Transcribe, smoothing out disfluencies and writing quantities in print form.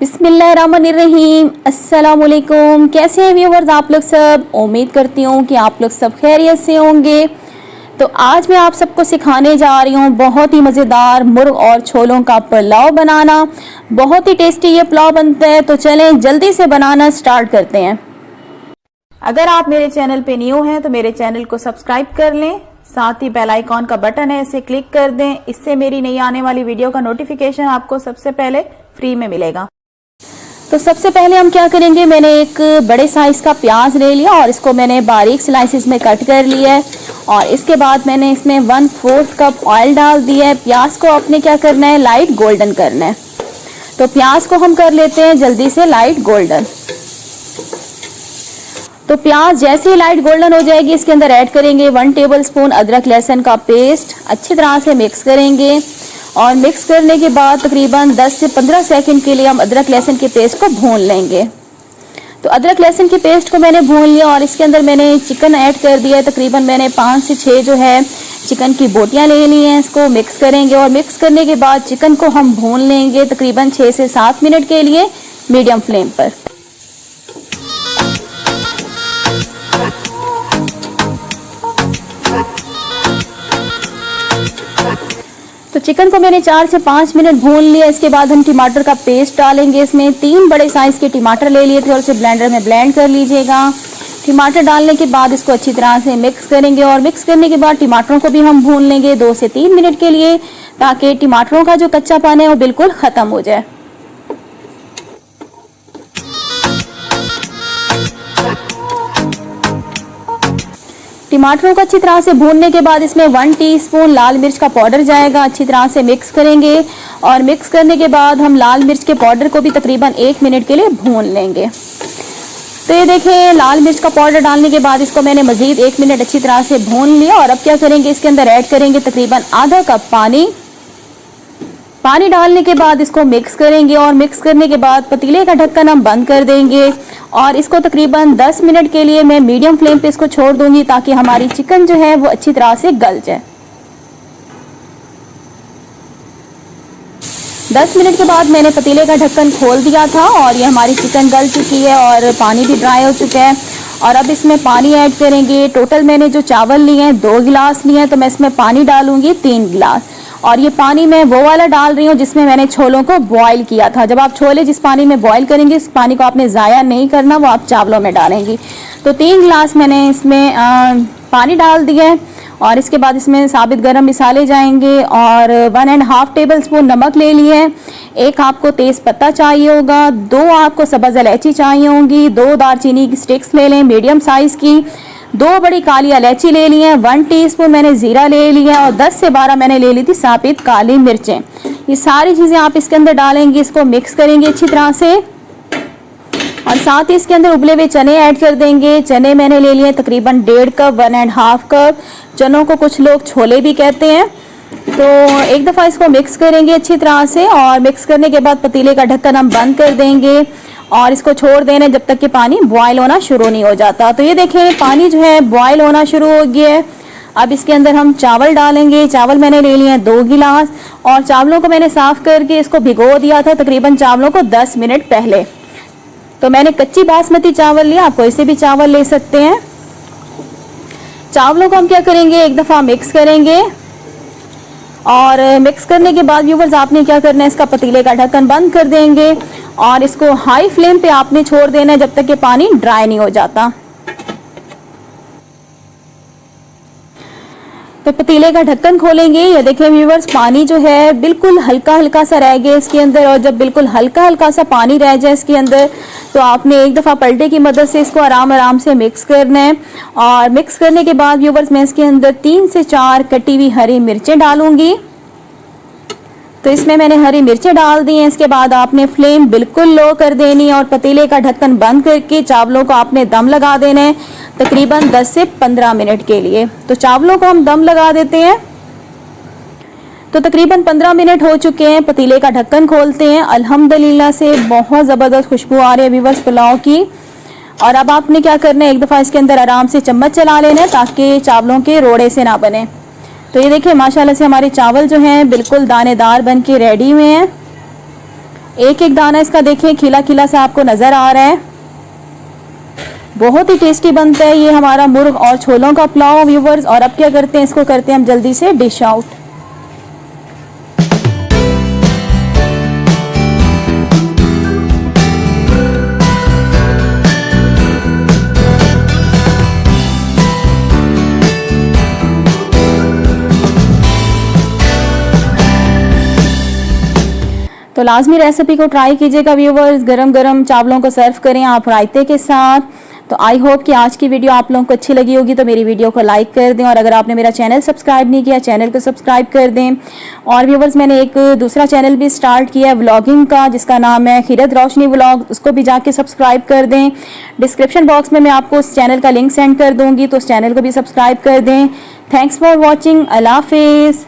बिस्मिल्लाहिर्रहमानिर्रहीम। अस्सलाम वालेकुम। कैसे हैं व्यूअर्स आप लोग सब? उम्मीद करती हूँ कि आप लोग सब खैरियत से होंगे। तो आज मैं आप सबको सिखाने जा रही हूँ बहुत ही मज़ेदार मुर्ग और छोलों का पुलाव बनाना। बहुत ही टेस्टी ये पुलाव बनता है। तो चलें जल्दी से बनाना स्टार्ट करते हैं। अगर आप मेरे चैनल पे न्यू हैं तो मेरे चैनल को सब्सक्राइब कर लें, साथ ही बेल आइकॉन का बटन है इसे क्लिक कर दें। इससे मेरी नई आने वाली वीडियो का नोटिफिकेशन आपको सबसे पहले फ्री में मिलेगा। तो सबसे पहले हम क्या करेंगे, मैंने एक बड़े साइज का प्याज ले लिया और इसको मैंने बारीक स्लाइसिस में कट कर लिया है। और इसके बाद मैंने इसमें 1/4 कप ऑयल डाल दिया है। प्याज को आपने क्या करना है, लाइट गोल्डन करना है। तो प्याज को हम कर लेते हैं जल्दी से लाइट गोल्डन। तो प्याज जैसे ही लाइट गोल्डन हो जाएगी इसके अंदर ऐड करेंगे 1 टेबलस्पून अदरक लहसुन का पेस्ट। अच्छी तरह से मिक्स करेंगे और मिक्स करने के बाद तकरीबन 10 से 15 सेकंड के लिए हम अदरक लहसुन के पेस्ट को भून लेंगे। तो अदरक लहसुन की पेस्ट को मैंने भून लिया और इसके अंदर मैंने चिकन ऐड कर दिया है। तकरीबन मैंने 5 से 6 जो है चिकन की बोटियां ले ली हैं। इसको मिक्स करेंगे और मिक्स करने के बाद चिकन को हम भून लेंगे तकरीबन 6 से 7 मिनट के लिए मीडियम फ्लेम पर। तो चिकन को मैंने 4 से 5 मिनट भून लिया। इसके बाद हम टमाटर का पेस्ट डालेंगे। इसमें 3 बड़े साइज के टमाटर ले लिए थे और उसे ब्लेंडर में ब्लेंड कर लीजिएगा। टमाटर डालने के बाद इसको अच्छी तरह से मिक्स करेंगे और मिक्स करने के बाद टमाटरों को भी हम भून लेंगे 2 से 3 मिनट के लिए, ताकि टमाटरों का जो कच्चापन है वो बिल्कुल खत्म हो जाए। टमाटरों को अच्छी तरह से भूनने के बाद इसमें 1 टीस्पून लाल मिर्च का पाउडर जाएगा। अच्छी तरह से मिक्स करेंगे और मिक्स करने के बाद हम लाल मिर्च के पाउडर को भी तकरीबन 1 मिनट के लिए भून लेंगे। तो ये देखें, लाल मिर्च का पाउडर डालने के बाद इसको मैंने मजीद 1 मिनट अच्छी तरह से भून लिया। और अब क्या करेंगे, इसके अंदर ऐड करेंगे तकरीबन आधा कप पानी। पानी डालने के बाद इसको मिक्स करेंगे और मिक्स करने के बाद पतीले का ढक्कन हम बंद कर देंगे और इसको तकरीबन 10 मिनट के लिए मैं मीडियम फ्लेम पे इसको छोड़ दूंगी, ताकि हमारी चिकन जो है वो अच्छी तरह से गल जाए। 10 मिनट के बाद मैंने पतीले का ढक्कन खोल दिया था और ये हमारी चिकन गल चुकी है और पानी भी ड्राई हो चुका है। और अब इसमें पानी ऐड करेंगे। टोटल मैंने जो चावल लिए हैं 2 गिलास लिए हैं, तो मैं इसमें पानी डालूंगी 3 गिलास। और ये पानी मैं वो वाला डाल रही हूँ जिसमें मैंने छोलों को बॉईल किया था। जब आप छोले जिस पानी में बॉईल करेंगे उस पानी को आपने ज़ाया नहीं करना, वो आप चावलों में डालेंगी। तो 3 गिलास मैंने इसमें पानी डाल दिया है। और इसके बाद इसमें साबित गरम मसाले जाएंगे और 1.5 टेबलस्पून नमक ले लिए हैं। 1 आपको तेज़ पत्ता चाहिए होगा, 2 आपको सब्ज़ इलायची चाहिए होंगी, 2 दालचीनी की स्टिक्स ले लें मीडियम साइज़ की, 2 बड़ी काली इलायची ले ली है, 1 टीस्पून मैंने ज़ीरा ले लिया और 10 से 12 मैंने ले ली थी साबित काली मिर्चें। ये सारी चीज़ें आप इसके अंदर डालेंगे, इसको मिक्स करेंगे अच्छी तरह से। और साथ ही इसके अंदर उबले हुए चने ऐड कर देंगे। चने मैंने ले लिए तकरीबन 1.5 कप, 1.5 कप। चनों को कुछ लोग छोले भी कहते हैं। तो एक दफ़ा इसको मिक्स करेंगे अच्छी तरह से और मिक्स करने के बाद पतीले का ढक्कन हम बंद कर देंगे और इसको छोड़ देना जब तक कि पानी बॉयल होना शुरू नहीं हो जाता। तो ये देखें, पानी जो है बॉयल होना शुरू हो गया है। अब इसके अंदर हम चावल डालेंगे। चावल मैंने ले लिए हैं 2 गिलास और चावलों को मैंने साफ़ करके इसको भिगो दिया था तकरीबन चावलों को 10 मिनट पहले। तो मैंने कच्ची बासमती चावल लिया, आप कोई से भी चावल ले सकते हैं। चावलों को हम क्या करेंगे, एक दफ़ा मिक्स करेंगे और मिक्स करने के बाद व्यूअर्स आपने क्या करना है, इसका पतीले का ढक्कन बंद कर देंगे और इसको हाई फ्लेम पे आपने छोड़ देना है जब तक कि पानी ड्राई नहीं हो जाता। तो पतीले का ढक्कन खोलेंगे। ये देखें व्यूअर्स, पानी जो है बिल्कुल हल्का हल्का सा रह गया इसके अंदर। और जब बिल्कुल हल्का हल्का सा पानी रह जाए इसके अंदर तो आपने एक दफ़ा पलटे की मदद से इसको आराम आराम से मिक्स करना है। और मिक्स करने के बाद व्यूअर्स मैं इसके अंदर 3 से 4 कटी हुई हरी मिर्चें डालूंगी। तो इसमें मैंने हरी मिर्चें डाल दी हैं। इसके बाद आपने फ्लेम बिल्कुल लो कर देनी है और पतीले का ढक्कन बंद करके चावलों को आपने दम लगा देना है तकरीबन 10 से 15 मिनट के लिए। तो चावलों को हम दम लगा देते हैं। तो तकरीबन 15 मिनट हो चुके हैं। पतीले का ढक्कन खोलते हैं। अल्हम्दुलिल्लाह से बहुत ज़बरदस्त खुशबू आ रही है व्यूअर्स पुलाव की। और अब आपने क्या करना है, एक दफ़ा इसके अंदर आराम से चम्मच चला लेना है ताकि चावलों के रोड़े से ना बने। तो ये देखिए माशाल्लाह से हमारे चावल जो हैं बिल्कुल दानेदार बन के रेडी हुए हैं। एक एक दाना इसका देखें खिला खिला सा आपको नज़र आ रहा है। बहुत ही टेस्टी बनता है ये हमारा मुर्ग और छोलों का पुलाव व्यूवर्स। और अब क्या करते हैं, इसको करते हैं हम जल्दी से डिश आउट। तो लाजमी रेसिपी को ट्राई कीजिएगा व्यूवर्स। गरम गरम चावलों को सर्व करें आप रायते के साथ। तो आई होप कि आज की वीडियो आप लोगों को अच्छी लगी होगी। तो मेरी वीडियो को लाइक कर दें और अगर आपने मेरा चैनल सब्सक्राइब नहीं किया चैनल को सब्सक्राइब कर दें। और व्यूवर्स मैंने एक दूसरा चैनल भी स्टार्ट किया है व्लॉगिंग का, जिसका नाम है खीरत रोशनी व्लॉग, उसको भी जाके सब्सक्राइब कर दें। डिस्क्रिप्शन बॉक्स में मैं आपको उस चैनल का लिंक सेंड कर दूँगी, तो उस चैनल को भी सब्सक्राइब कर दें। Thanks for watching. अल्लाह हाफिज़।